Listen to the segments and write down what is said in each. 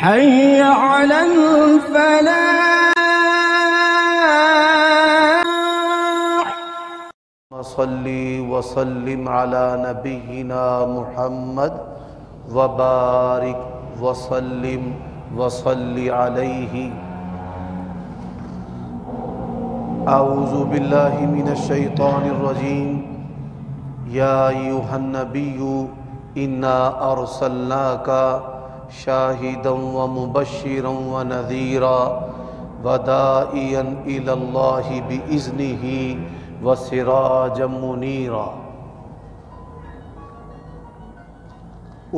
حي على الفلاح. صلی وسلم علی نبینا محمد وبارک وسلم وصلی علیہ. اعوذ باللہ من الشیطان الرجیم. یا ایھا النبی انا ارسلناک شاہدا ومبشرا ونذیرا وداعیا الی اللہ باذنہ وسراجا منیرا.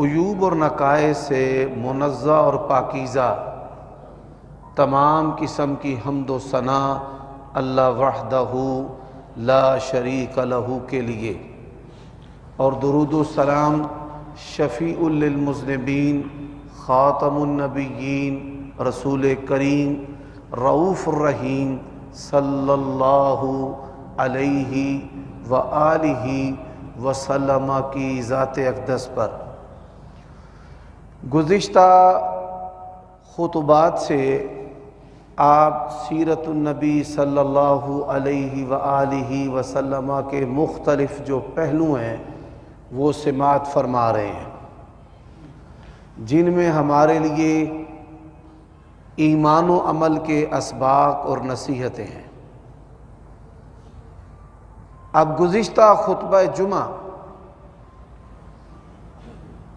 عیوب اور نقائص سے منزہ اور پاکیزہ تمام قسم کی حمد و ثنا اللہ وحدہ لا شریک لہ کے لیے، اور درود و سلام شفیع للمذنبین، خاتم النبیین، رسول کریم، رؤوف الرحیم صلی اللہ علیہ وآلہ وسلم کی ذات اقدس پر. گزشتہ خطبات سے آپ سیرت النبی صلی اللہ علیہ وآلہ وسلم کے مختلف جو پہلو ہیں وہ سماعت فرما رہے ہیں، جن میں ہمارے لیے ایمان و عمل کے اسباق اور نصیحتیں ہیں. اب گزشتہ خطبہ جمعہ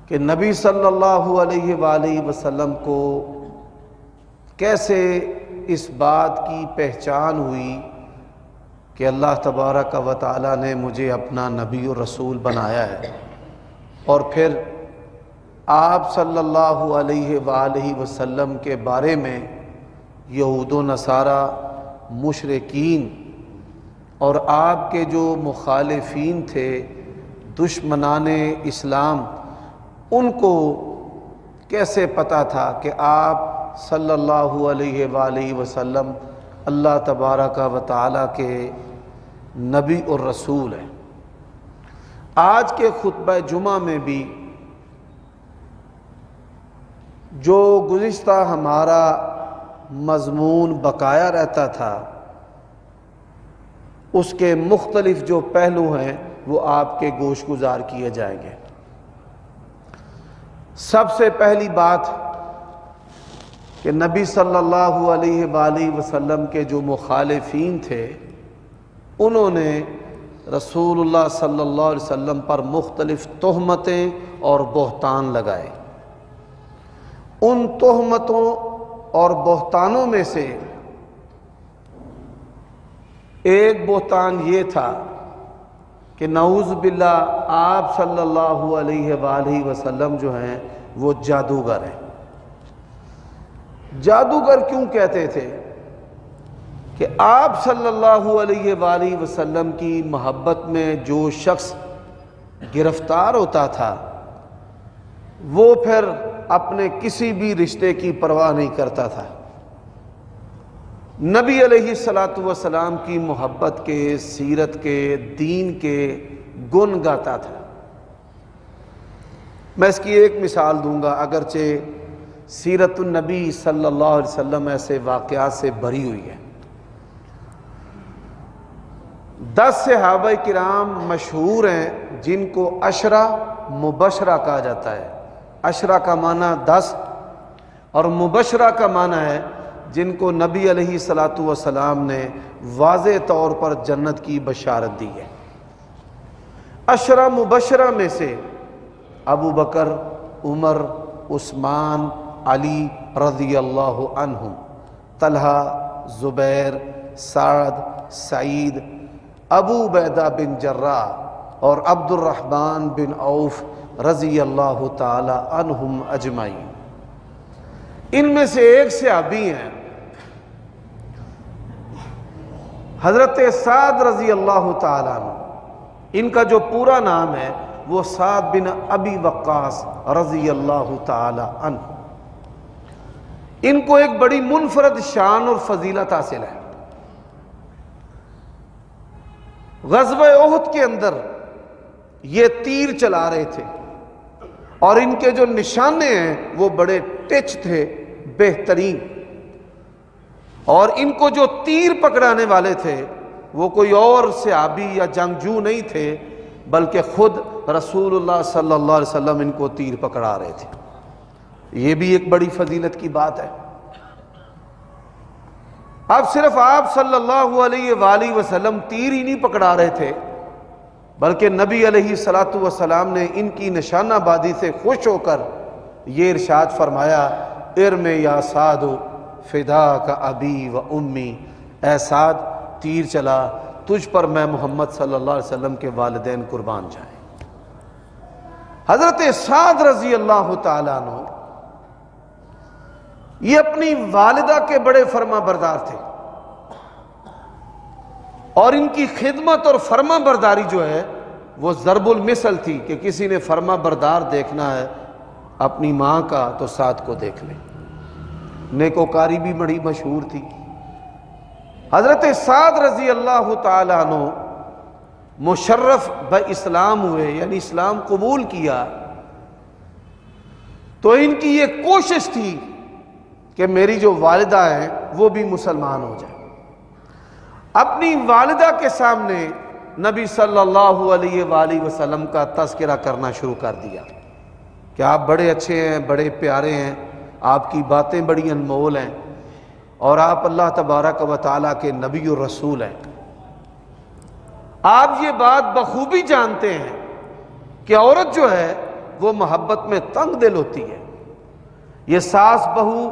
کہ نبی صلی اللہ علیہ وآلہ وسلم کو کیسے اس بات کی پہچان ہوئی کہ اللہ تبارک و تعالیٰ نے مجھے اپنا نبی و رسول بنایا ہے، اور پھر آپ صلی اللہ علیہ وآلہ وسلم کے بارے میں یہود و نصارہ، مشرکین اور آپ کے جو مخالفین تھے، دشمنان اسلام، ان کو کیسے پتہ تھا کہ آپ صلی اللہ علیہ وآلہ وسلم اللہ تبارک و تعالیٰ کے نبی اور رسول ہیں. آج کے خطبہ جمعہ میں بھی جو گزشتہ ہمارا مضمون بقایا رہتا تھا، اس کے مختلف جو پہلو ہیں وہ آپ کے گوش گزار کیے جائیں گے. سب سے پہلی بات کہ نبی صلی اللہ علیہ وآلہ وسلم کے جو مخالفین تھے، انہوں نے رسول اللہ صلی اللہ علیہ وسلم پر مختلف تہمتیں اور بہتان لگائے. ان تہمتوں اور بہتانوں میں سے ایک بہتان یہ تھا کہ نعوذ باللہ آپ صلی اللہ علیہ وآلہ وسلم جو ہیں وہ جادوگر ہیں. جادوگر کیوں کہتے تھے؟ کہ آپ صلی اللہ علیہ وآلہ وسلم کی محبت میں جو شخص گرفتار ہوتا تھا، وہ پھر اپنے کسی بھی رشتے کی پرواہ نہیں کرتا تھا، نبی علیہ السلام کی محبت کے، سیرت کے، دین کے گن گاتا تھا. میں اس کی ایک مثال دوں گا، اگرچہ سیرت النبی صلی اللہ علیہ وسلم ایسے واقعات سے بھری ہوئی ہے. 10 صحابہ کرام مشہور ہیں جن کو عشرہ مبشرہ کہا جاتا ہے. عشرہ کا معنی 10 اور مبشرہ کا معنی ہے جن کو نبی علیہ السلام نے واضح طور پر جنت کی بشارت دی ہے. عشرہ مبشرہ میں سے ابو بکر، عمر، عثمان، علی رضی اللہ عنہم، طلحہ، زبیر، سعد، سعید، ابو عبیدہ بن جراح اور عبد الرحمن بن عوف رضی اللہ تعالی عنہم اجمعین. ان میں سے ایک صحابی ہیں حضرت سعد رضی اللہ تعالیٰ عنہ. ان کا جو پورا نام ہے وہ سعد بن ابی وقاص رضی اللہ تعالی عنہ. ان کو ایک بڑی منفرد شان اور فضیلت حاصل ہے. غزوہ احد کے اندر یہ تیر چلا رہے تھے اور ان کے جو نشانے ہیں وہ بڑے ٹچ تھے، بہترین، اور ان کو جو تیر پکڑانے والے تھے وہ کوئی اور صحابی یا جنگجو نہیں تھے، بلکہ خود رسول اللہ صلی اللہ علیہ وسلم ان کو تیر پکڑا رہے تھے۔ یہ بھی ایک بڑی فضیلت کی بات ہے۔ اب صرف آپ صلی اللہ علیہ وآلہ وسلم تیر ہی نہیں پکڑا رہے تھے، بلکہ نبی علیہ الصلوۃ والسلام نے ان کی نشانہ بازی سے خوش ہو کر یہ ارشاد فرمایا، ارم یا سعد فداک ابی و امی، اے سعد تیر چلا، تجھ پر میں محمد صلی اللہ علیہ وسلم کے والدین قربان جائیں۔ حضرت سعد رضی اللہ تعالیٰ عنہ یہ اپنی والدہ کے بڑے فرما بردار تھے، اور ان کی خدمت اور فرما برداری جو ہے وہ ضرب المثل تھی کہ کسی نے فرما بردار دیکھنا ہے اپنی ماں کا تو سعد کو دیکھ لیں۔ نیکوکاری بھی بڑی مشہور تھی۔ حضرت سعد رضی اللہ تعالیٰ عنہ مشرف باسلام ہوئے، یعنی اسلام قبول کیا، تو ان کی یہ کوشش تھی کہ میری جو والدہ ہیں وہ بھی مسلمان ہو جائیں۔ اپنی والدہ کے سامنے نبی صلی اللہ علیہ وآلہ وسلم کا تذکرہ کرنا شروع کر دیا کہ آپ بڑے اچھے ہیں، بڑے پیارے ہیں، آپ کی باتیں بڑی انمول ہیں، اور آپ اللہ تبارک و تعالیٰ کے نبی و رسول ہیں۔ آپ یہ بات بخوبی جانتے ہیں کہ عورت جو ہے وہ محبت میں تنگ دل ہوتی ہے۔ یہ ساس بہو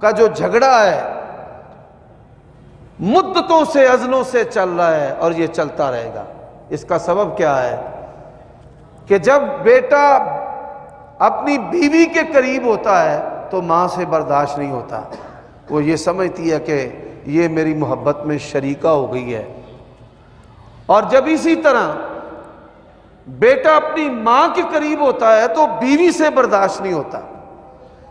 کا جو جھگڑا ہے مدتوں سے، ازلوں سے چل رہا ہے، اور یہ چلتا رہے گا۔ اس کا سبب کیا ہے کہ جب بیٹا اپنی بیوی کے قریب ہوتا ہے تو ماں سے برداشت نہیں ہوتا، وہ یہ سمجھتی ہے کہ یہ میری محبت میں شریکہ ہو گئی ہے۔ اور جب اسی طرح بیٹا اپنی ماں کے قریب ہوتا ہے تو بیوی سے برداشت نہیں ہوتا۔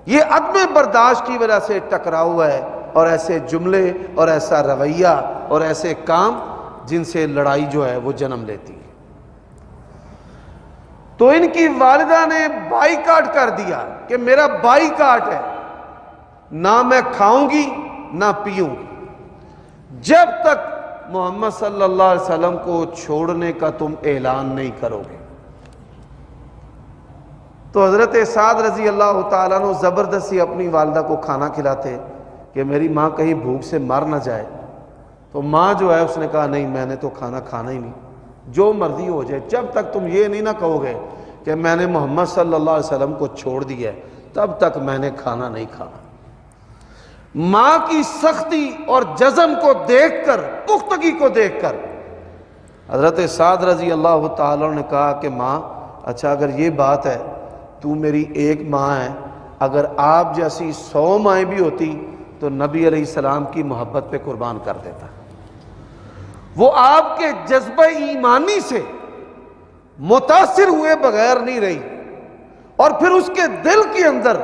یہ عدم برداشت کی وجہ سے ٹکراؤ ہے، اور ایسے جملے اور ایسا رویہ اور ایسے کام جن سے لڑائی جو ہے وہ جنم لیتی ہے۔ تو ان کی والدہ نے بائیکاٹ کر دیا کہ میرا بائیکاٹ ہے، نہ میں کھاؤں گی نہ پیوں گی جب تک محمد صلی اللہ علیہ وسلم کو چھوڑنے کا تم اعلان نہیں کرو گے۔ تو حضرت سعد رضی اللہ تعالیٰ عنہ زبردستی اپنی والدہ کو کھانا کھلاتے کہ میری ماں کہیں بھوک سے مر نہ جائے۔ تو ماں جو ہے اس نے کہا نہیں، میں نے تو کھانا کھانا ہی نہیں، جو مرضی ہو جائے، جب تک تم یہ نہیں نہ کہو گے کہ میں نے محمد صلی اللہ علیہ وسلم کو چھوڑ دیا ہے تب تک میں نے کھانا نہیں کھانا۔ ماں کی سختی اور جزم کو دیکھ کر، پختگی کو دیکھ کر حضرت سعد رضی اللہ تعالیٰ نے کہا کہ ماں اچھا اگر یہ بات ہے، تو میری ایک ماں ہے، اگر آپ جیسی 100 مائیں بھی ہوتی تو نبی علیہ السلام کی محبت پہ قربان کر دیتا۔ وہ آپ کے جذبہ ایمانی سے متاثر ہوئے بغیر نہیں رہی، اور پھر اس کے دل کے اندر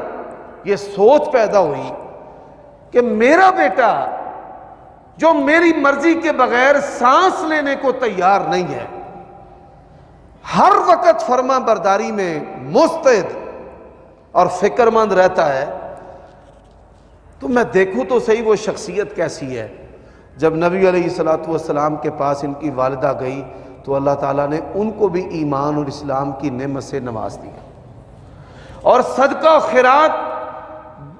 یہ سوچ پیدا ہوئی کہ میرا بیٹا جو میری مرضی کے بغیر سانس لینے کو تیار نہیں ہے، ہر وقت فرما برداری میں مستعد اور فکر مند رہتا ہے، تو میں دیکھوں تو صحیح وہ شخصیت کیسی ہے۔ جب نبی علیہ الصلوۃ والسلام کے پاس ان کی والدہ گئی تو اللہ تعالیٰ نے ان کو بھی ایمان اور اسلام کی نعمت سے نواز دیا، اور صدقہ و خیرات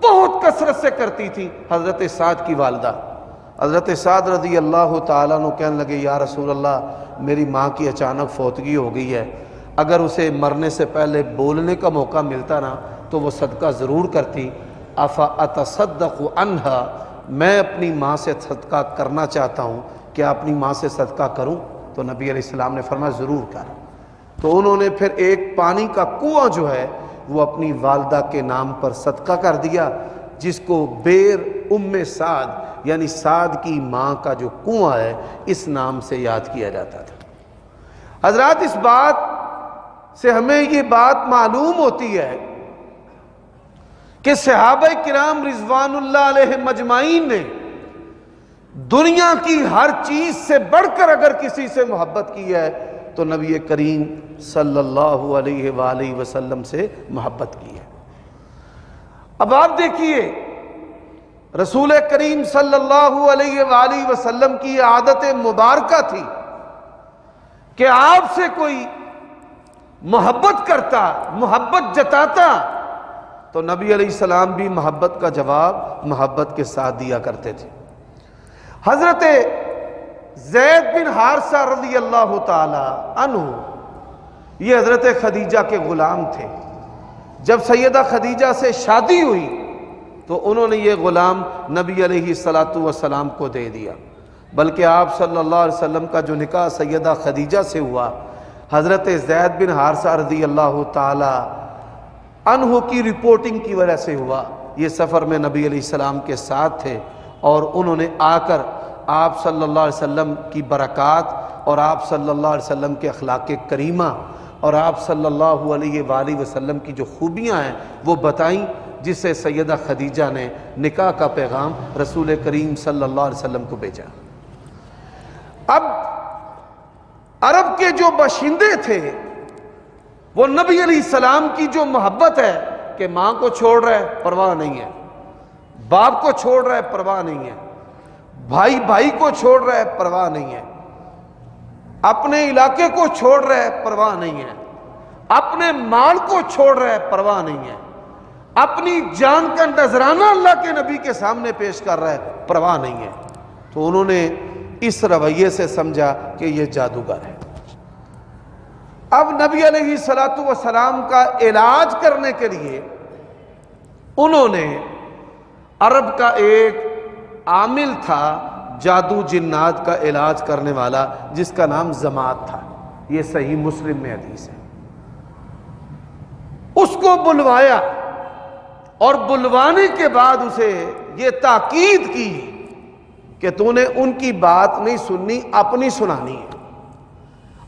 بہت کثرت سے کرتی تھی حضرت سعد کی والدہ۔ حضرت سعد رضی اللہ تعالیٰ عنہ کہنے لگے یا رسول اللہ میری ماں کی اچانک فوتگی ہو گئی ہے، اگر اسے مرنے سے پہلے بولنے کا موقع ملتا نا تو وہ صدقہ ضرور کرتی، افا اتصدق عنہا، میں اپنی ماں سے صدقہ کرنا چاہتا ہوں، کیا اپنی ماں سے صدقہ کروں؟ تو نبی علیہ السلام نے فرمایا ضرور کر۔ تو انہوں نے پھر ایک پانی کا کنواں جو ہے وہ اپنی والدہ کے نام پر صدقہ کر دیا، جس کو بیر ام سعد یعنی سعد کی ماں کا جو کنواں ہے اس نام سے یاد کیا جاتا تھا۔ حضرات اس بات سے ہمیں یہ بات معلوم ہوتی ہے کہ صحابہ کرام رضوان اللہ علیہ مجمعین نے دنیا کی ہر چیز سے بڑھ کر اگر کسی سے محبت کی ہے تو نبی کریم صلی اللہ علیہ وآلہ وسلم سے محبت کی ہے۔ اب آپ دیکھیے رسول کریم صلی اللہ علیہ وآلہ وسلم کی عادت مبارکہ تھی کہ آپ سے کوئی محبت کرتا، محبت جتاتا تو نبی علیہ السلام بھی محبت کا جواب محبت کے ساتھ دیا کرتے تھے۔ حضرت زید بن حارثہ رضی اللہ تعالی عنہ یہ حضرت خدیجہ کے غلام تھے۔ جب سیدہ خدیجہ سے شادی ہوئی تو انہوں نے یہ غلام نبی علیہ السلام کو دے دیا، بلکہ آپ صلی اللہ علیہ وسلم کا جو نکاح سیدہ خدیجہ سے ہوا حضرت زید بن حارثہ رضی اللہ تعالی عنہ کی رپورٹنگ کی وجہ سے ہوا۔ یہ سفر میں نبی علیہ السلام کے ساتھ تھے اور انہوں نے آ کر آپ صلی اللہ علیہ وسلم کی برکات اور آپ صلی اللہ علیہ وسلم کے اخلاق کریمہ اور آپ صلی اللہ علیہ وآلہ وسلم کی جو خوبیاں ہیں وہ بتائیں، جس سے سیدہ خدیجہ نے نکاح کا پیغام رسول کریم صلی اللہ علیہ وسلم کو بھیجا۔ اب عرب کے جو باشندے تھے وہ نبی علیہ السلام کی جو محبت ہے کہ ماں کو چھوڑ رہا ہے پرواہ نہیں ہے، باپ کو چھوڑ رہا ہے پرواہ نہیں ہے، بھائی بھائی کو چھوڑ رہا ہے پرواہ نہیں ہے، اپنے علاقے کو چھوڑ رہا ہے پرواہ نہیں ہے، اپنے مال کو چھوڑ رہا ہے پرواہ نہیں ہے، اپنی جان کا نذرانہ اللہ کے نبی کے سامنے پیش کر رہا ہے پرواہ نہیں ہے۔ تو انہوں نے اس رویے سے سمجھا کہ یہ جادوگر ہے۔ اب نبی علیہ السلام کا علاج کرنے کے لیے انہوں نے عرب کا ایک عامل تھا جادو جنات کا علاج کرنے والا جس کا نام زمات تھا، یہ صحیح مسلم میں حدیث ہے، اس کو بلوایا اور بلوانے کے بعد اسے یہ تاکید کی کہ تو نے ان کی بات نہیں سننی، اپنی سنانی ہے،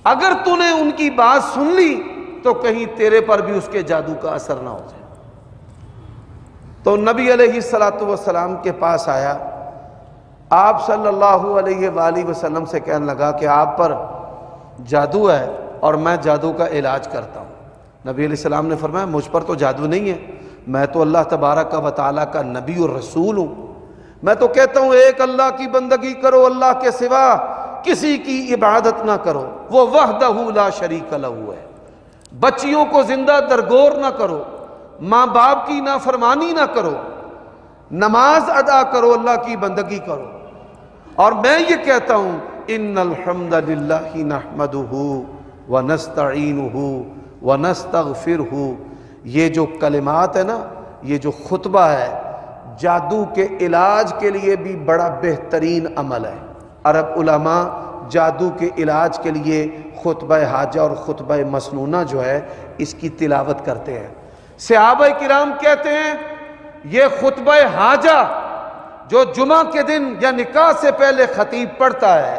اگر تو نے ان کی بات سن لی تو کہیں تیرے پر بھی اس کے جادو کا اثر نہ ہو جائے۔ تو نبی علیہ السلام کے پاس آیا، آپ صلی اللہ علیہ وآلہ وسلم سے کہنے لگا کہ آپ پر جادو ہے اور میں جادو کا علاج کرتا ہوں۔ نبی علیہ السلام نے فرمایا مجھ پر تو جادو نہیں ہے، میں تو اللہ تبارک و تعالیٰ کا نبی اور رسول ہوں، میں تو کہتا ہوں ایک اللہ کی بندگی کرو، اللہ کے سوا کسی کی عبادت نہ کرو، وہ وحدہ لا شریک لہ ہے، بچیوں کو زندہ درگور نہ کرو، ماں باپ کی نافرمانی نہ کرو، نماز ادا کرو، اللہ کی بندگی کرو۔ اور میں یہ کہتا ہوں ان الحمد للہ نحمدہ ونستعینہ ونستغفرہ، یہ جو کلمات ہے نا، یہ جو خطبہ ہے جادو کے علاج کے لیے بھی بڑا بہترین عمل ہے۔ عرب علماء جادو کے علاج کے لیے خطبہ حاجہ اور خطبہ مسنونہ جو ہے اس کی تلاوت کرتے ہیں۔ صحابہ کرام کہتے ہیں یہ خطبہ حاجہ جو جمعہ کے دن یا نکاح سے پہلے خطیب پڑھتا ہے،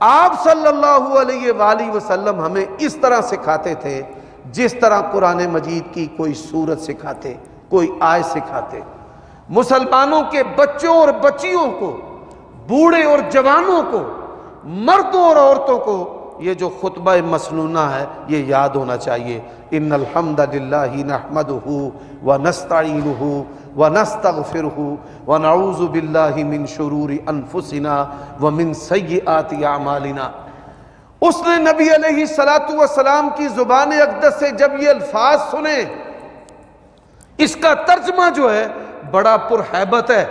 آپ صلی اللہ علیہ وآلہ وسلم ہمیں اس طرح سکھاتے تھے جس طرح قرآن مجید کی کوئی سورت سکھاتے، کوئی آیت سکھاتے۔ مسلمانوں کے بچوں اور بچیوں کو، بوڑھے اور جوانوں کو، مردوں اور عورتوں کو یہ جو خطبہ مسنونہ ہے یہ یاد ہونا چاہیے۔ ان الحمد للہ نحمدہ ونستعینہ ونستغفرہ ونعوذ باللہ من شرور انفسنا ومن سیئات اعمالنا۔ اس نے نبی علیہ السلام کی زبان اقدس سے جب یہ الفاظ سنے، اس کا ترجمہ جو ہے بڑا پرہیبت ہے۔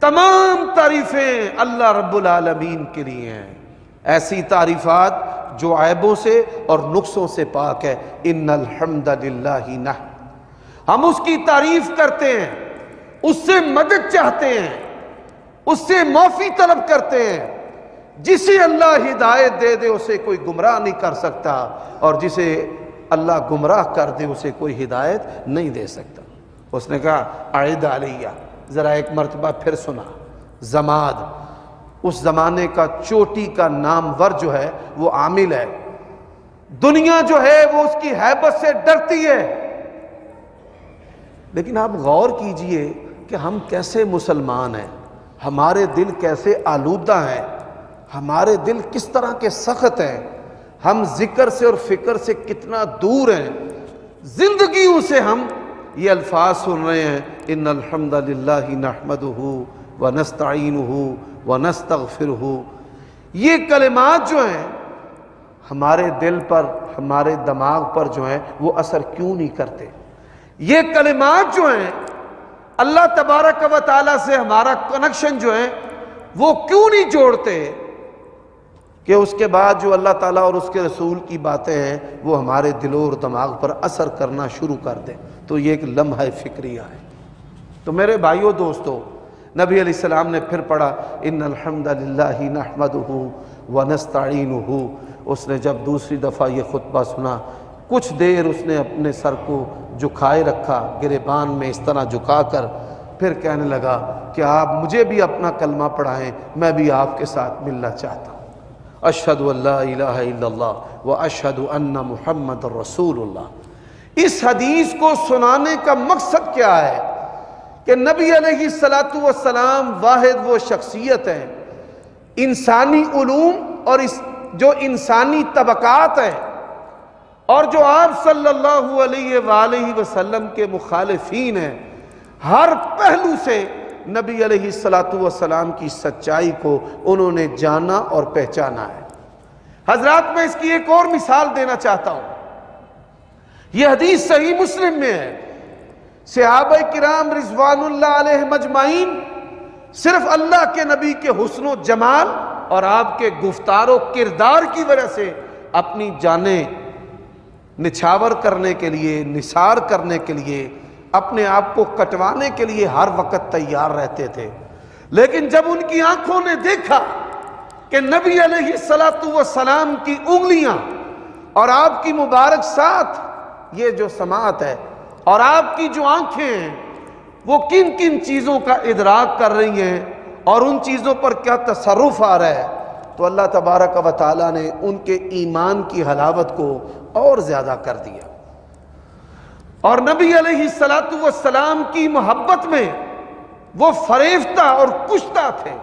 تمام تعریفیں اللہ رب العالمین کے لیے ہیں، ایسی تعریفات جو عیبوں سے اور نقصوں سے پاک ہے۔ ان الحمد للہ ہم اس کی تعریف کرتے ہیں، اس سے مدد چاہتے ہیں، اس سے معافی طلب کرتے ہیں۔ جسے اللہ ہدایت دے دے اسے کوئی گمراہ نہیں کر سکتا، اور جسے اللہ گمراہ کر دے اسے کوئی ہدایت نہیں دے سکتا۔ اس نے کہا اعد علیہ، ذرا ایک مرتبہ پھر سنا۔ زماد اس زمانے کا چوٹی کا نامور جو ہے وہ عامل ہے، دنیا جو ہے وہ اس کی ہیبت سے ڈرتی ہے۔ لیکن آپ غور کیجئے کہ ہم کیسے مسلمان ہیں، ہمارے دل کیسے آلودہ ہیں، ہمارے دل کس طرح کے سخت ہیں۔ ہم ذکر سے اور فکر سے کتنا دور ہیں، زندگیوں سے ہم یہ الفاظ سن رہے ہیں، ان الحمد للہ نحمدہ ونستعینہ ونستغفرہ۔ یہ کلمات جو ہیں ہمارے دل پر، ہمارے دماغ پر جو ہیں وہ اثر کیوں نہیں کرتے؟ یہ کلمات جو ہیں اللہ تبارک و تعالیٰ سے ہمارا کنیکشن جو ہے وہ کیوں نہیں جوڑتے کہ اس کے بعد جو اللہ تعالیٰ اور اس کے رسول کی باتیں ہیں وہ ہمارے دلوں اور دماغ پر اثر کرنا شروع کر دیں؟ تو یہ ایک لمحہ فکریہ ہے۔ تو میرے بھائیوں دوستو، نبی علیہ السلام نے پھر پڑھا ان الحمد للہ نحمدہ ونستعینہ۔ اس نے جب دوسری دفعہ یہ خطبہ سنا، کچھ دیر اس نے اپنے سر کو جھکائے رکھا، گریبان میں اس طرح جھکا کر، پھر کہنے لگا کہ آپ مجھے بھی اپنا کلمہ پڑھائیں، میں بھی آپ کے ساتھ ملنا چاہتا ہوں۔ اشہد ان لا الہ الا اللہ واشہد ان محمد رسول اللہ۔ اس حدیث کو سنانے کا مقصد کیا ہے کہ نبی علیہ السلام واحد وہ شخصیت ہیں، انسانی علوم اور جو انسانی طبقات ہیں، اور جو آپ صلی اللہ علیہ وآلہ وسلم کے مخالفین ہیں، ہر پہلو سے نبی علیہ السلام کی سچائی کو انہوں نے جانا اور پہچانا ہے۔ حضرات میں اس کی ایک اور مثال دینا چاہتا ہوں۔ یہ حدیث صحیح مسلم میں ہے۔ صحابہ کرام رضوان اللہ علیہم اجمعین صرف اللہ کے نبی کے حسن و جمال اور آپ کے گفتار و کردار کی وجہ سے اپنی جانیں نچھاور کرنے کے لیے، نثار کرنے کے لیے، اپنے آپ کو کٹوانے کے لیے ہر وقت تیار رہتے تھے۔ لیکن جب ان کی آنکھوں نے دیکھا کہ نبی علیہ السلام کی انگلیاں اور آپ کی مبارک ساتھ یہ جو سماعت ہے اور آپ کی جو آنکھیں ہیں وہ کن کن چیزوں کا ادراک کر رہی ہیں اور ان چیزوں پر کیا تصرف آ رہا ہے، تو اللہ تبارک و تعالیٰ نے ان کے ایمان کی حلاوت کو اور زیادہ کر دیا، اور نبی علیہ السلام کی محبت میں وہ فریفتہ اور کشتہ تھے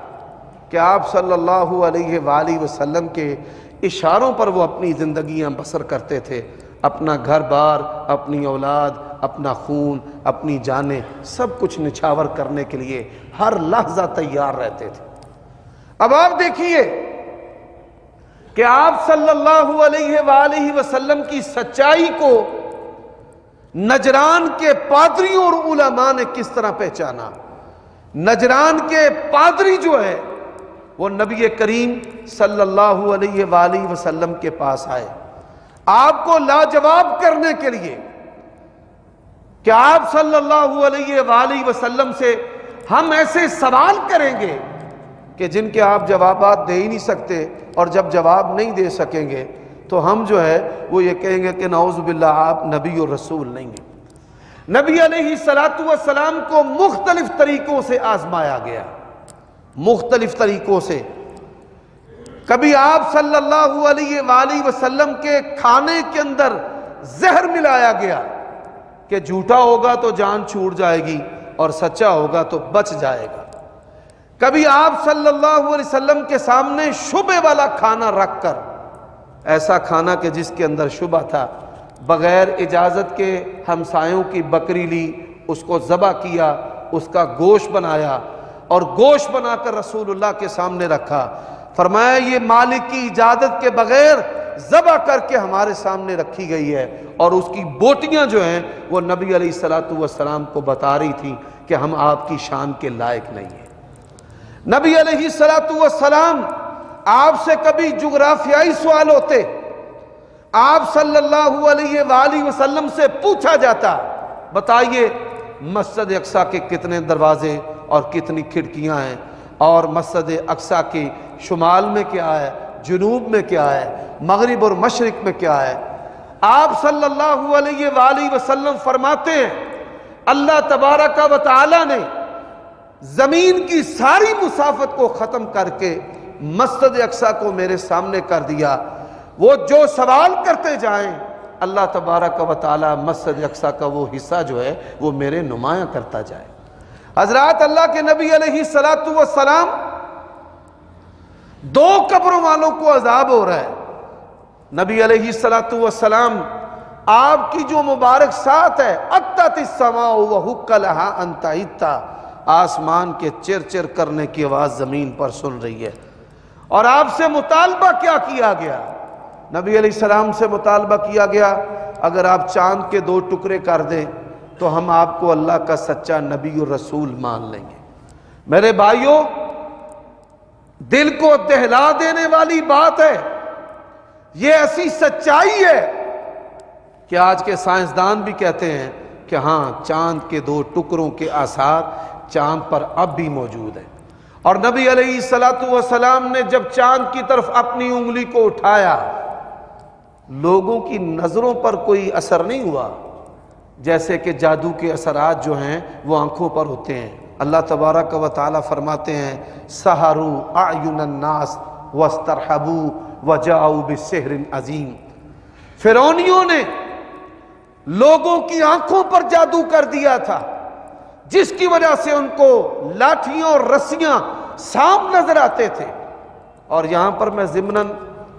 کہ آپ صلی اللہ علیہ وآلہ وسلم کے اشاروں پر وہ اپنی زندگیاں بسر کرتے تھے، اپنا گھر بار، اپنی اولاد، اپنا خون، اپنی جانیں سب کچھ نچھاور کرنے کے لیے ہر لحظہ تیار رہتے تھے۔ اب آپ دیکھیے کہ آپ صلی اللہ علیہ وآلہ وسلم کی سچائی کو نجران کے پادریوں اور علماء نے کس طرح پہچانا۔ نجران کے پادری جو ہے وہ نبی کریم صلی اللہ علیہ وآلہ وسلم کے پاس آئے آپ کو لاجواب کرنے کے لیے کہ آپ صلی اللہ علیہ وآلہ وسلم سے ہم ایسے سوال کریں گے کہ جن کے آپ جوابات دے ہی نہیں سکتے، اور جب جواب نہیں دے سکیں گے تو ہم جو ہے وہ یہ کہیں گے کہ نعوذ باللہ آپ نبی اور رسول نہیں ہیں۔ نبی علیہ السلام کو مختلف طریقوں سے آزمایا گیا، مختلف طریقوں سے۔ کبھی آپ صلی اللہ علیہ وآلہ وسلم کے کھانے کے اندر زہر ملایا گیا کہ جھوٹا ہوگا تو جان چھوٹ جائے گی اور سچا ہوگا تو بچ جائے گا۔ کبھی آپ صلی اللہ علیہ وسلم کے سامنے شبہ والا کھانا رکھ کر، ایسا کھانا کہ جس کے اندر شبہ تھا، بغیر اجازت کے ہمسایوں کی بکری لی، اس کو ذبح کیا، اس کا گوشت بنایا اور گوشت بنا کر رسول اللہ کے سامنے رکھا، فرمایا یہ مالک کی اجازت کے بغیر ذبح کر کے ہمارے سامنے رکھی گئی ہے، اور اس کی بوٹیاں جو ہیں وہ نبی علیہ السلام کو بتا رہی تھی کہ ہم آپ کی شان کے لائق نہیں ہیں۔ نبی علیہ السلام آپ سے کبھی جغرافیائی سوال ہوتے، آپ صلی اللہ علیہ وآلہ وسلم سے پوچھا جاتا بتائیے مسجد اقصیٰ کے کتنے دروازے اور کتنی کھڑکیاں ہیں، اور مسجد اقصیٰ کی شمال میں کیا ہے، جنوب میں کیا ہے، مغرب اور مشرق میں کیا ہے۔ آپ صلی اللہ علیہ وآلہ وسلم فرماتے ہیں اللہ تبارک و تعالی نے زمین کی ساری مسافت کو ختم کر کے مسجد اقصیٰ کو میرے سامنے کر دیا، وہ جو سوال کرتے جائیں اللہ تبارک و تعالی مسجد اقصیٰ کا وہ حصہ جو ہے وہ میرے نمایاں کرتا جائے۔ حضرات اللہ کے نبی علیہ السلام دو قبروں والوں کو عذاب ہو رہا ہے، نبی علیہ الصلوۃ والسلام آپ کی جو مبارک ساتھ ہے، اَتَّتِ السَّمَاءُ وَحُقَّ لَهَا أَن تَعِتَّ، آسمان کے چر چر کرنے کی آواز زمین پر سن رہی ہے۔ اور آپ سے مطالبہ کیا کیا گیا؟ نبی علیہ السلام سے مطالبہ کیا گیا اگر آپ چاند کے 2 ٹکڑے کر دیں تو ہم آپ کو اللہ کا سچا نبی اور رسول مان لیں گے۔ میرے بھائیوں، دل کو دہلا دینے والی بات ہے، یہ ایسی سچائی ہے کہ آج کے سائنسدان بھی کہتے ہیں کہ ہاں چاند کے 2 ٹکڑوں کے آثار چاند پر اب بھی موجود ہیں۔ اور نبی علیہ السلام نے جب چاند کی طرف اپنی انگلی کو اٹھایا، لوگوں کی نظروں پر کوئی اثر نہیں ہوا، جیسے کہ جادو کے اثرات جو ہیں وہ آنکھوں پر ہوتے ہیں۔ اللہ تبارک و تعالی فرماتے ہیں سحروا اعین الناس واسترہبوا وجاءوا بسحر عظیم، فرعونیوں نے لوگوں کی آنکھوں پر جادو کر دیا تھا، جس کی وجہ سے ان کو لاٹھیاں اور رسیاں سانپ نظر آتے تھے۔ اور یہاں پر میں ضمناً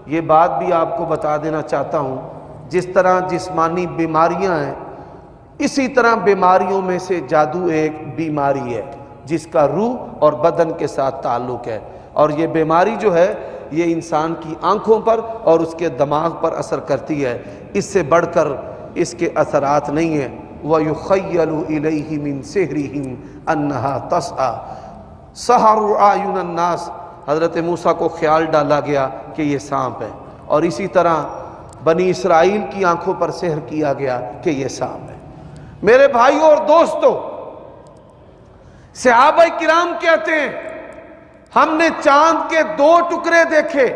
یہ بات بھی آپ کو بتا دینا چاہتا ہوں، جس طرح جسمانی بیماریاں ہیں، اسی طرح بیماریوں میں سے جادو ایک بیماری ہے جس کا روح اور بدن کے ساتھ تعلق ہے، اور یہ بیماری جو ہے یہ انسان کی آنکھوں پر اور اس کے دماغ پر اثر کرتی ہے، اس سے بڑھ کر اس کے اثرات نہیں ہیں۔ وَيُخَيَّلُ إِلَيْهِ مِن سِحْرِهِمْ أَنَّهَا تَسْعَىٰ سَحَرُوا أَعْيُنَ النَّاسِ، حضرت موسیٰ کو خیال ڈالا گیا کہ یہ سانپ ہے، اور اسی طرح بنی اسرائیل کی آنکھوں پر سحر کیا گیا کہ یہ سانپ ہے۔ میرے بھائیوں اور دوستو، صحابہ کرام کہتے ہیں ہم نے چاند کے 2 ٹکڑے دیکھے،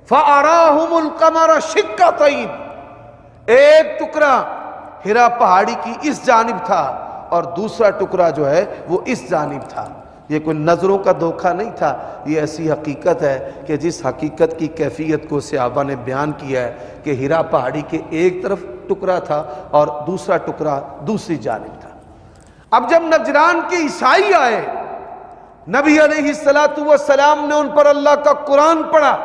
فَأَرَاهُمُ الْقَمَرَ شِقَّتَيْنِ، ایک ٹکڑا ہرا پہاڑی کی اس جانب تھا اور دوسرا ٹکڑا جو ہے وہ اس جانب تھا۔ یہ کوئی نظروں کا دھوکہ نہیں تھا، یہ ایسی حقیقت ہے کہ جس حقیقت کی کیفیت کو صحابہ نے بیان کیا ہے کہ ہرا پہاڑی کے ایک طرف ٹکڑا تھا اور دوسرا ٹکڑا دوسری جانب تھا۔ اب جب نجران کے عیسائی آئے، نبی علیہ السلام نے ان پر اللہ کا قرآن پڑھا۔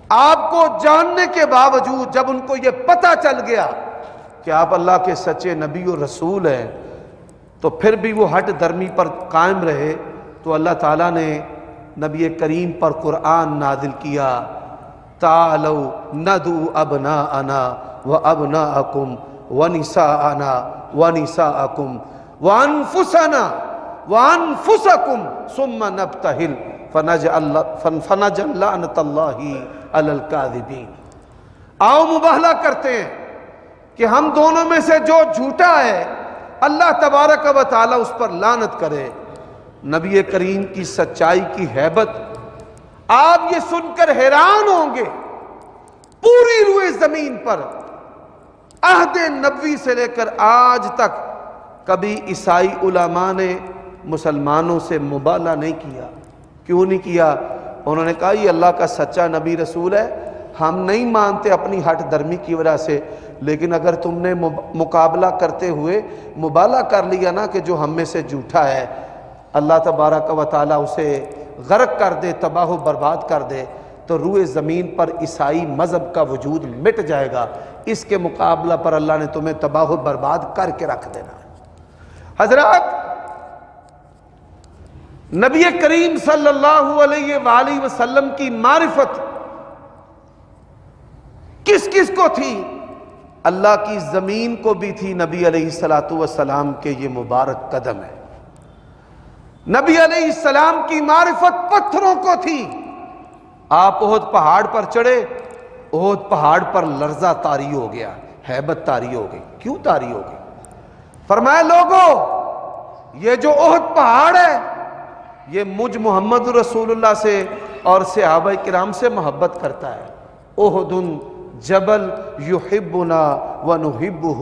آپ کو جاننے کے باوجود جب ان کو یہ پتہ چل گیا کہ آپ اللہ کے سچے نبی و رسول ہیں، تو پھر بھی وہ ہٹ درمی پر قائم رہے، تو اللہ تعالیٰ نے نبی کریم پر قرآن نازل کیا، تعالوا ندعو ابناءنا وابناءکم ونساءنا ونساءکم وانفسنا وانفسکم ثم نبتہل فنجعل لعنۃ اللہ علی الکاذبین۔ آؤ مباہلہ کرتے ہیں کہ ہم دونوں میں سے جو جھوٹا ہے اللہ تبارک و تعالی اس پر لعنت کرے۔ نبی کریم کی سچائی کی ہیبت آپ یہ سن کر حیران ہوں گے، پوری روئے زمین پر عہد نبوی سے لے کر آج تک کبھی عیسائی علماء نے مسلمانوں سے مباہلہ نہیں کیا۔ کیوں نہیں کیا؟ انہوں نے کہا یہ اللہ کا سچا نبی رسول ہے، ہم نہیں مانتے اپنی ہٹ درمی کی وجہ سے، لیکن اگر تم نے مقابلہ کرتے ہوئے مبالغہ کر لیا نا کہ جو ہم میں سے جھوٹا ہے اللہ تبارک و تعالیٰ اسے غرق کر دے، تباہ و برباد کر دے، تو روئے زمین پر عیسائی مذہب کا وجود مٹ جائے گا۔ اس کے مقابلہ پر اللہ نے تمہیں تباہ و برباد کر کے رکھ دینا ہے۔ حضرات، نبی کریم صلی اللہ علیہ وآلہ وسلم کی معرفت کس کس کو تھی؟ اللہ کی زمین کو بھی تھی، نبی علیہ السلام کے یہ مبارک قدم ہے۔ نبی علیہ السلام کی معرفت پتھروں کو تھی۔ آپ احد پہاڑ پر چڑھے، احد پہاڑ پر لرزہ طاری ہو گیا، ہیبت طاری ہو گئی۔ کیوں طاری ہو گئی؟ فرمایا لوگو، یہ جو احد پہاڑ ہے یہ مجھ محمد رسول اللہ سے اور صحابہ کرام سے محبت کرتا ہے۔ احد جبل یحبنا ونحبہ،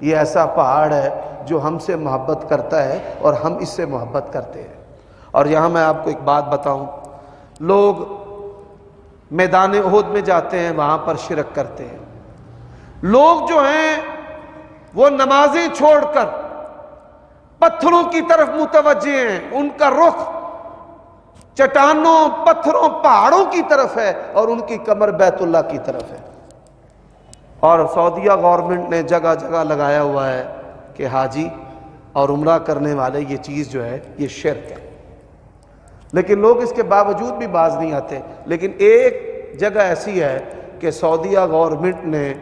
یہ ایسا پہاڑ ہے جو ہم سے محبت کرتا ہے اور ہم اس سے محبت کرتے ہیں۔ اور یہاں میں آپ کو ایک بات بتاؤں، لوگ میدان احد میں جاتے ہیں، وہاں پر شرک کرتے ہیں۔ لوگ جو ہیں وہ نمازیں چھوڑ کر پتھروں کی طرف متوجہ ہیں، ان کا رخ چٹانوں پتھروں پہاڑوں کی طرف ہے اور ان کی کمر بیت اللہ کی طرف ہے. اور سعودیہ گورنمنٹ نے جگہ جگہ لگایا ہوا ہے کہ حاجی اور عمرہ کرنے والے یہ چیز جو ہے یہ شرک ہے، لیکن لوگ اس کے باوجود بھی باز نہیں آتے. لیکن ایک جگہ ایسی ہے کہ سعودیہ گورنمنٹ نے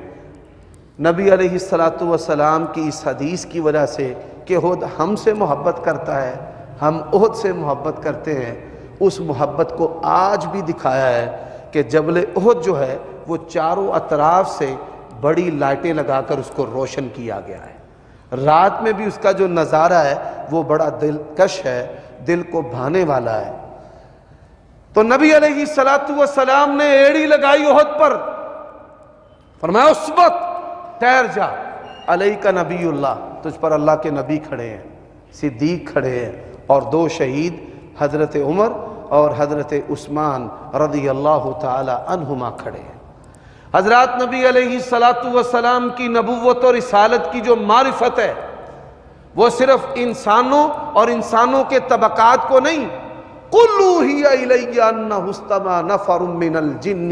نبی علیہ السلام کی اس حدیث کی وجہ سے کہ احد ہم سے محبت کرتا ہے، ہم احد سے محبت کرتے ہیں، اس محبت کو آج بھی دکھایا ہے کہ جبل احد جو ہے وہ چاروں اطراف سے بڑی لائٹیں لگا کر اس کو روشن کیا گیا ہے. رات میں بھی اس کا جو نظارہ ہے وہ بڑا دلکش ہے، دل کو بھانے والا ہے. تو نبی علیہ السلام نے ایڑی لگائی احد پر، فرمایا اس وقت ٹھہر جا، علیک نبی اللہ، تجھ پر اللہ کے نبی کھڑے ہیں، صدیق کھڑے ہیں، اور دو شہید حضرت عمر اور حضرت عثمان رضی اللہ تعالی عنہما کھڑے ہیں. حضرات نبی علیہ السلام کی نبوت اور رسالت کی جو معرفت ہے وہ صرف انسانوں اور انسانوں کے طبقات کو نہیں، قُلْ أُوحِيَ إِلَيَّ أَنَّهُ اسْتَمَعَ نَفَرٌ مِّنَ الْجِنِّ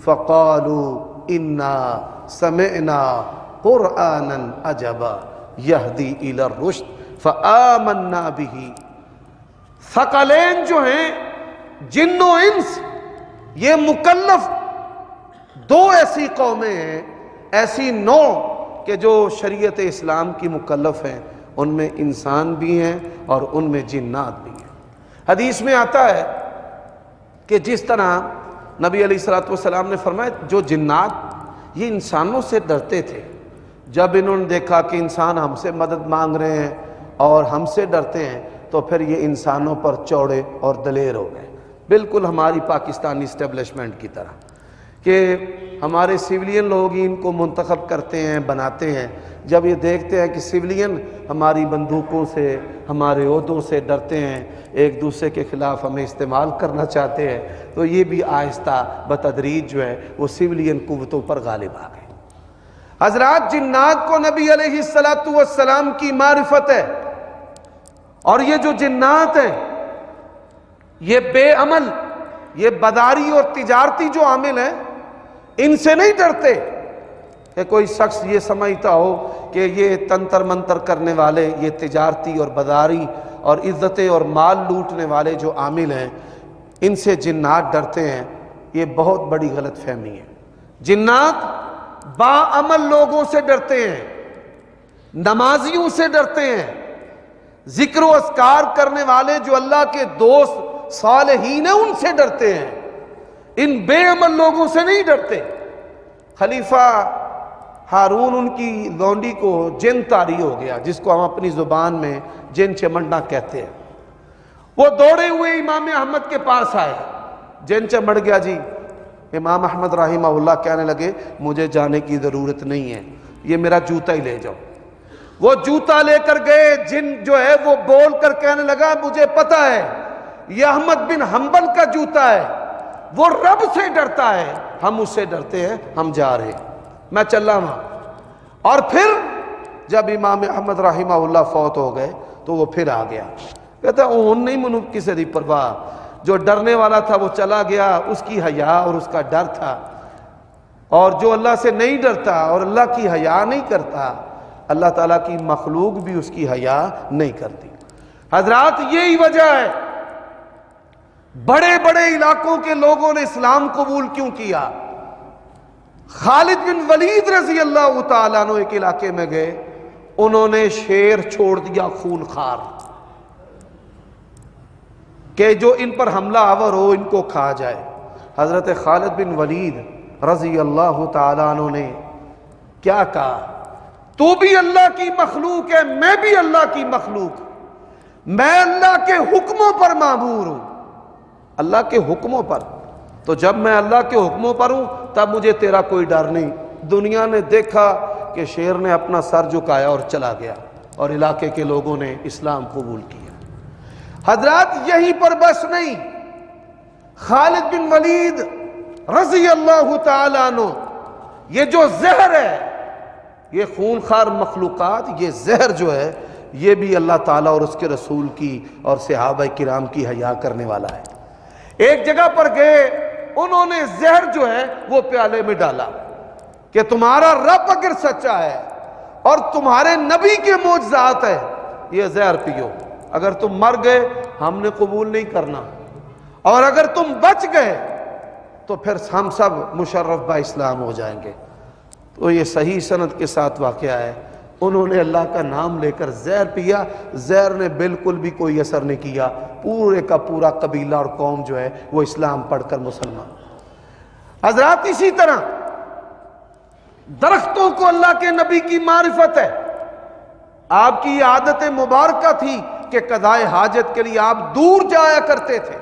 فَقَالُوا إِنَّا سَمِعْنَا قُرْآنًا عَجَبًا يَهْدِي إِلَى الرُّشْدِ فَآمَنَّا بِهِ. ثقلین جو ہیں جن و انس، یہ مکلف دو ایسی قومیں ہیں، ایسی نوع کہ جو شریعت اسلام کی مکلف ہیں، ان میں انسان بھی ہیں اور ان میں جنات بھی ہیں. حدیث میں آتا ہے کہ جس طرح نبی علیہ السلام نے فرمایا جو جنات یہ انسانوں سے ڈرتے تھے، جب انہوں نے دیکھا کہ انسان ہم سے مدد مانگ رہے ہیں اور ہم سے ڈرتے ہیں تو پھر یہ انسانوں پر چوڑے اور دلیر ہو گئے. بالکل ہماری پاکستانی اسٹیبلشمنٹ کی طرح کہ ہمارے سیولین لوگ ہی ان کو منتخب کرتے ہیں، بناتے ہیں. جب یہ دیکھتے ہیں کہ سیولین ہماری بندوقوں سے، ہمارے عہدوں سے ڈرتے ہیں، ایک دوسرے کے خلاف ہمیں استعمال کرنا چاہتے ہیں، تو یہ بھی آہستہ بتدریج جو ہے وہ سیولین قوتوں پر غالب آ گئے. حضرات جنات کو نبی علیہ السلام کی معرفت ہے، اور یہ جو جنات ہیں یہ بے عمل، یہ بداری اور تجارتی جو عامل ہیں، ان سے نہیں ڈرتے. کہ کوئی شخص یہ سمجھتا ہو کہ یہ تنتر منتر کرنے والے، یہ تجارتی اور بداری اور عزتیں اور مال لوٹنے والے جو عامل ہیں، ان سے جنات ڈرتے ہیں، یہ بہت بڑی غلط فہمی ہے. جنات باعمل لوگوں سے ڈرتے ہیں، نمازیوں سے ڈرتے ہیں، ذکر و اذکار کرنے والے جو اللہ کے دوست صالحین ہیں ان سے ڈرتے ہیں، ان بے عمل لوگوں سے نہیں ڈرتے. خلیفہ ہارون ان کی لونڈی کو جن طاری ہو گیا، جس کو ہم اپنی زبان میں جن چمٹنا کہتے ہیں. وہ دوڑے ہوئے امام احمد کے پاس آئے، جن چمٹ گیا جی. امام احمد رحمہ اللہ کہنے لگے مجھے جانے کی ضرورت نہیں ہے، یہ میرا جوتا ہی لے جاؤ. وہ جوتا لے کر گئے. جن جو ہے وہ بول کر کہنے لگا مجھے پتا ہے یہ احمد بن حنبل کا جوتا ہے، وہ رب سے ڈرتا ہے، ہم اس سے ڈرتے ہیں، ہم جا رہے ہیں، میں چلا وہاں. اور پھر جب امام احمد رحمہ اللہ فوت ہو گئے تو وہ پھر آ گیا. کہتا اون نہیں منو کسی دی پرواہ، جو ڈرنے والا تھا وہ چلا گیا، اس کی حیا اور اس کا ڈر تھا. اور جو اللہ سے نہیں ڈرتا اور اللہ کی حیا نہیں کرتا، اللہ تعالیٰ کی مخلوق بھی اس کی حیا نہیں کرتی. حضرات یہی وجہ ہے بڑے بڑے علاقوں کے لوگوں نے اسلام قبول کیوں کیا. خالد بن ولید رضی اللہ تعالیٰ عنہ ایک علاقے میں گئے، انہوں نے شیر چھوڑ دیا خون خار کہ جو ان پر حملہ آور ہو ان کو کھا جائے. حضرت خالد بن ولید رضی اللہ تعالیٰ عنہ نے کیا کہا، تو بھی اللہ کی مخلوق ہے، میں بھی اللہ کی مخلوق، میں اللہ کے حکموں پر معمور ہوں، اللہ کے حکموں پر. تو جب میں اللہ کے حکموں پر ہوں تب مجھے تیرا کوئی ڈر نہیں. دنیا نے دیکھا کہ شیر نے اپنا سر جھکایا اور چلا گیا، اور علاقے کے لوگوں نے اسلام قبول کیا. حضرات یہیں پر بس نہیں، خالد بن ولید رضی اللہ تعالیٰ عنہ یہ جو زہر ہے، یہ خونخوار مخلوقات، یہ زہر جو ہے یہ بھی اللہ تعالیٰ اور اس کے رسول کی اور صحابہ کرام کی حیا کرنے والا ہے. ایک جگہ پر گئے، انہوں نے زہر جو ہے وہ پیالے میں ڈالا کہ تمہارا رب اگر سچا ہے اور تمہارے نبی کے معجزات ہے، یہ زہر پیو، اگر تم مر گئے ہم نے قبول نہیں کرنا، اور اگر تم بچ گئے تو پھر ہم سب مشرف با اسلام ہو جائیں گے۔ تو یہ صحیح سند کے ساتھ واقعہ ہے، انہوں نے اللہ کا نام لے کر زہر پیا، زہر نے بالکل بھی کوئی اثر نہیں کیا، پورے کا پورا قبیلہ اور قوم جو ہے وہ اسلام پڑھ کر مسلمان۔ حضرات اسی طرح درختوں کو اللہ کے نبی کی معرفت ہے۔ آپ کی یہ عادت مبارکہ تھی کہ قضائے حاجت کے لیے آپ دور جایا کرتے تھے،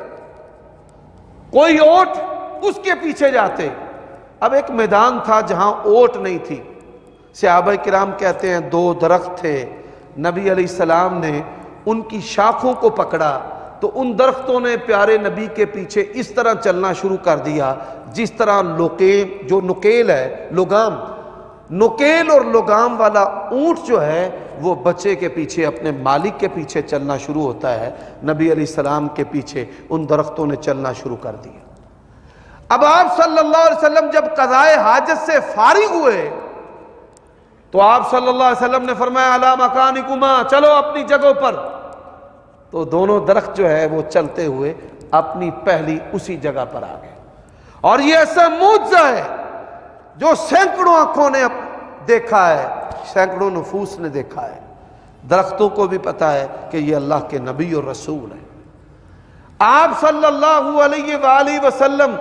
کوئی اوٹ اس کے پیچھے جاتے۔ اب ایک میدان تھا جہاں اوٹ نہیں تھی، صحابہ کرام کہتے ہیں 2 درخت تھے، نبی علیہ السلام نے ان کی شاخوں کو پکڑا تو ان درختوں نے پیارے نبی کے پیچھے اس طرح چلنا شروع کر دیا جس طرح جو نکیل ہے، لگام، نکیل اور لگام والا اونٹ جو ہے وہ بچے کے پیچھے، اپنے مالک کے پیچھے چلنا شروع ہوتا ہے، نبی علیہ السلام کے پیچھے ان درختوں نے چلنا شروع کر دیا۔ اب آپ صلی اللہ علیہ وسلم جب قضائے حاجت سے فارغ ہوئے تو آپ صلی اللہ علیہ وسلم نے فرمایا الا مکانکما، چلو اپنی جگہوں پر۔ تو دونوں درخت جو ہے وہ چلتے ہوئے اپنی پہلی اسی جگہ پر آ گئے، اور یہ ایسا معجزہ ہے جو سینکڑوں آنکھوں نے دیکھا ہے، سینکڑوں نفوس نے دیکھا ہے، درختوں کو بھی پتا ہے کہ یہ اللہ کے نبی اور رسول ہے۔ آپ صلی اللہ علیہ وآلہ وسلم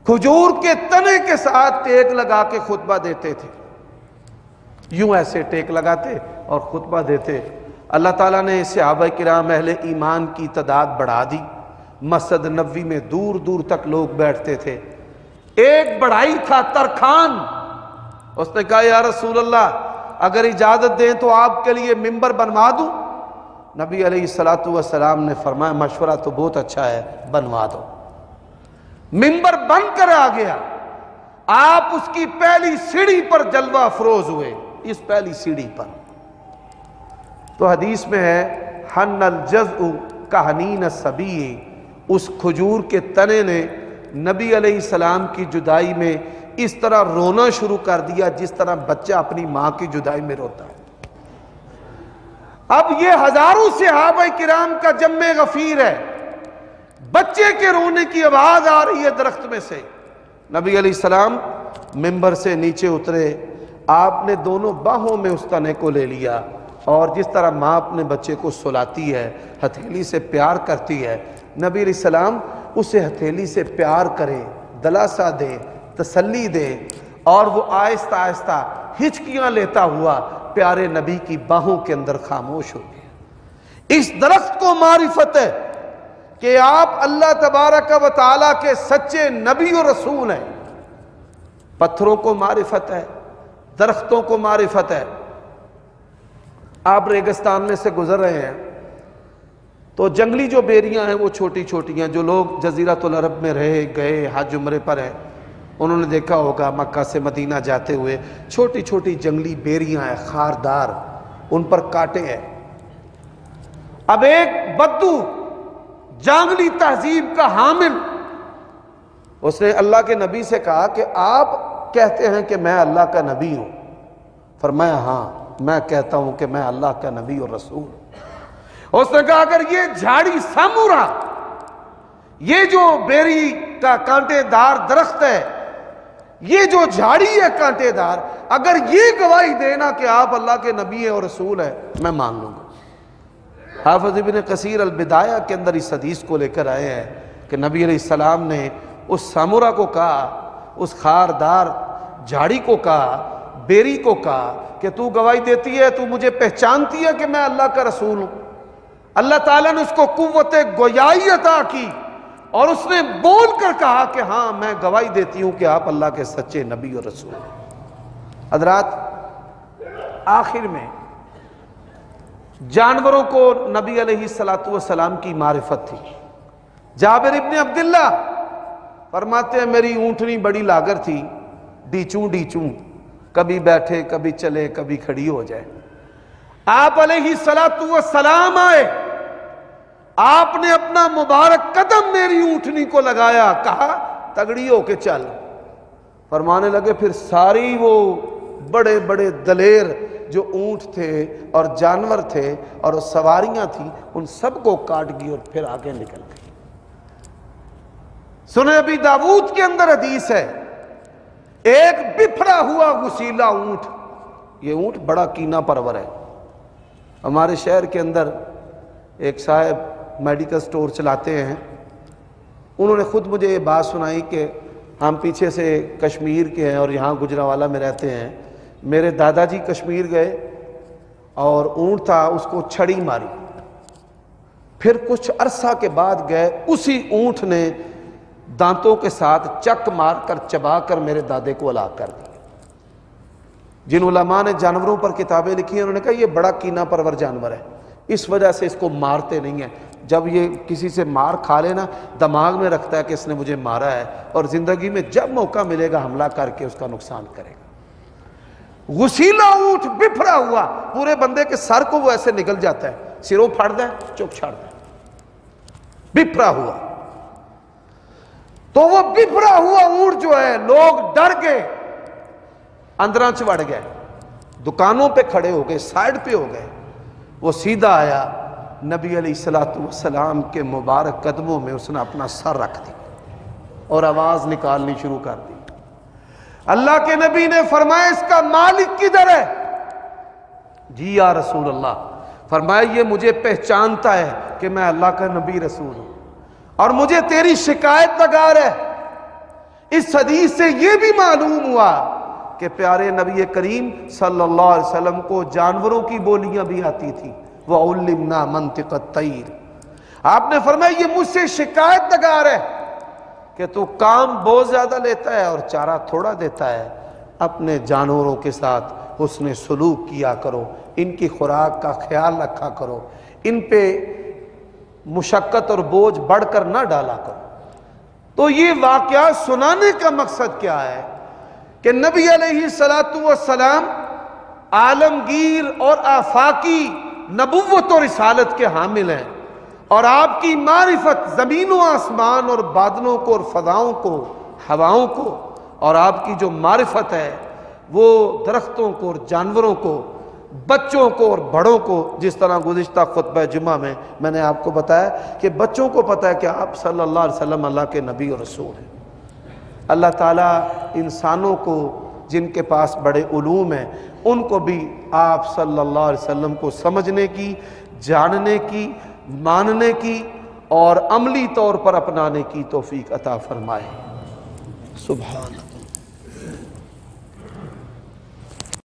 کھجور کے تنے کے ساتھ ٹیک لگا کے خطبہ دیتے تھے، یوں ایسے ٹیک لگاتے اور خطبہ دیتے۔ اللہ تعالیٰ نے صحابہ کرام اہل ایمان کی تعداد بڑھا دی، مسجد نبوی میں دور دور تک لوگ بیٹھتے تھے۔ ایک بڑھائی تھا ترخان، اس نے کہا یا رسول اللہ اگر اجازت دیں تو آپ کے لیے ممبر بنوا دوں؟ نبی علیہ السلام نے فرمایا مشورہ تو بہت اچھا ہے، بنوا دو۔ ممبر بن کر آ گیا، آپ اس کی پہلی سیڑھی پر جلوہ افروز ہوئے، اس پہلی سیڑھی پر۔ تو حدیث میں ہے حن الجزء کحنین الصبی، اس کھجور کے تنے نے نبی علیہ السلام کی جدائی میں اس طرح رونا شروع کر دیا جس طرح بچہ اپنی ماں کی جدائی میں روتا ہے۔ اب یہ ہزاروں صحابہ کرام کا جمع غفیر ہے، بچے کے رونے کی آواز آ رہی ہے درخت میں سے۔ نبی علیہ السلام ممبر سے نیچے اترے، آپ نے دونوں باہوں میں اس تنے کو لے لیا، اور جس طرح ماں اپنے بچے کو سلاتی ہے، ہتھیلی سے پیار کرتی ہے، نبی علیہ السلام اسے ہتھیلی سے پیار کرے، دلاسا دے، تسلی دے، اور وہ آہستہ آہستہ ہچکیاں لیتا ہوا پیارے نبی کی باہوں کے اندر خاموش ہو گیا۔ اس درخت کو معرفت ہے کہ آپ اللہ تبارک و تعالیٰ کے سچے نبی و رسول ہیں۔ پتھروں کو معرفت ہے، درختوں کو معرفت ہے۔ آپ ریگستان میں سے گزر رہے ہیں تو جنگلی جو بیریاں ہیں وہ چھوٹی چھوٹی ہیں، جو لوگ جزیرۃ العرب میں رہے گئے حج عمرے پر ہیں انہوں نے دیکھا ہوگا، مکہ سے مدینہ جاتے ہوئے چھوٹی چھوٹی جنگلی بیریاں ہیں، خاردار، ان پر کانٹے ہیں۔ اب ایک بدو جانگلی تہذیب کا حامل، اس نے اللہ کے نبی سے کہا کہ آپ کہتے ہیں کہ میں اللہ کا نبی ہوں؟ فرمایا ہاں میں کہتا ہوں کہ میں اللہ کا نبی اور رسول ہوں۔ اس نے کہا اگر یہ جھاڑی سامورا، یہ جو بیری کا کانٹے دار درخت ہے، یہ جو جھاڑی ہے کانٹے دار، اگر یہ گواہی دینا کہ آپ اللہ کے نبی اور رسول ہیں میں مان لوں گا۔ حافظ ابن کثیر البدایہ کے اندر اس حدیث کو لے کر آئے ہیں کہ نبی علیہ السلام نے اس سامورا کو کہا، اس خاردار جھاڑی کو کہا، بیری کو کہا کہ تو گواہی دیتی ہے، تو مجھے پہچانتی ہے کہ میں اللہ کا رسول ہوں۔ اللہ تعالیٰ نے اس کو قوت گویائی عطا کی اور اس نے بول کر کہا کہ ہاں میں گواہی دیتی ہوں کہ آپ اللہ کے سچے نبی اور رسول ہیں۔ حضرات آخر میں جانوروں کو نبی علیہ السلام کی معرفت تھی۔ جابر ابن عبداللہ فرماتے ہیں میری اونٹنی بڑی لاغر تھی، ڈیچوں ڈیچوں، کبھی بیٹھے کبھی چلے کبھی کھڑی ہو جائے۔ آپ علیہ السلام آئے، آپ نے اپنا مبارک قدم میری اونٹنی کو لگایا، کہا تگڑی ہو کے چل۔ فرمانے لگے پھر ساری وہ بڑے بڑے دلیر جو اونٹ تھے اور جانور تھے اور سواریاں تھیں، ان سب کو کاٹ گئی اور پھر آگے نکل گئی۔ سنیں ابی داؤد کے اندر حدیث ہے، ایک بپھرا ہوا غسیلہ اونٹ، یہ اونٹ بڑا کینہ پرور ہے۔ ہمارے شہر کے اندر ایک صاحب میڈیکل سٹور چلاتے ہیں، انہوں نے خود مجھے یہ بات سنائی کہ ہم پیچھے سے کشمیر کے ہیں اور یہاں گجرانوالہ میں رہتے ہیں، میرے دادا جی کشمیر گئے اور اونٹ تھا، اس کو چھڑی ماری، پھر کچھ عرصہ کے بعد گئے، اسی اونٹ نے دانتوں کے ساتھ چک مار کر چبا کر میرے دادے کو ہلاک کر دیا۔ جن علماء نے جانوروں پر کتابیں لکھی ہیں انہوں نے کہا یہ بڑا کینہ پرور جانور ہے، اس وجہ سے اس کو مارتے نہیں ہیں، جب یہ کسی سے مار کھا لینا دماغ میں رکھتا ہے کہ اس نے مجھے مارا ہے، اور زندگی میں جب موقع ملے گا حملہ کر کے اس کا نقصان کرے گا۔ غسیلہ اونٹ بپھرا ہوا، پورے بندے کے سر کو وہ ایسے نگل جاتا ہے، سروں پھاڑ دیں چک چھاڑ دیں، بپھرا ہوا۔ تو وہ بپھرا ہوا اونٹ جو ہے، لوگ ڈر گئے، اندراں چڑھ گئے، دکانوں پہ کھڑے ہو گئے، سائڈ پہ ہو گئے۔ وہ سیدھا آیا، نبی علیہ السلام کے مبارک قدموں میں اس نے اپنا سر رکھ دیا اور آواز نکالنی شروع کر دی۔ اللہ کے نبی نے فرمایا اس کا مالک کدھر ہے؟ جی یا رسول اللہ۔ فرمایا یہ مجھے پہچانتا ہے کہ میں اللہ کا نبی رسول ہوں اور مجھے تیری شکایت لگا رہا ہے۔ اس حدیث سے یہ بھی معلوم ہوا کہ پیارے نبی کریم صلی اللہ علیہ وسلم کو جانوروں کی بولیاں بھی آتی تھی، وَعُلِّمْنَا مَنْطِقَ الطَّيْرِ۔ آپ نے فرمایا یہ مجھ سے شکایت لگا رہا ہے کہ تو کام بہت زیادہ لیتا ہے اور چارہ تھوڑا دیتا ہے، اپنے جانوروں کے ساتھ حسن سلوک کیا کرو، ان کی خوراک کا خیال رکھا کرو، ان پہ مشقت اور بوجھ بڑھ کر نہ ڈالا کرو۔ تو یہ واقعہ سنانے کا مقصد کیا ہے کہ نبی علیہ السلام عالمگیر اور آفاقی نبوت اور رسالت کے حامل ہیں، اور آپ کی معرفت زمین و آسمان اور بادلوں کو اور فضاؤں کو، ہواؤں کو، اور آپ کی جو معرفت ہے وہ درختوں کو اور جانوروں کو، بچوں کو اور بڑوں کو، جس طرح گزشتہ خطبہ جمعہ میں نے آپ کو بتایا کہ بچوں کو پتہ ہے کہ آپ صلی اللہ علیہ وسلم اللہ کے نبی اور رسول ہیں۔ اللہ تعالیٰ انسانوں کو جن کے پاس بڑے علوم ہیں ان کو بھی آپ صلی اللہ علیہ وسلم کو سمجھنے کی، جاننے کی، ماننے کی اور عملی طور پر اپنانے کی توفیق عطا فرمائے۔ سبحان اللہ۔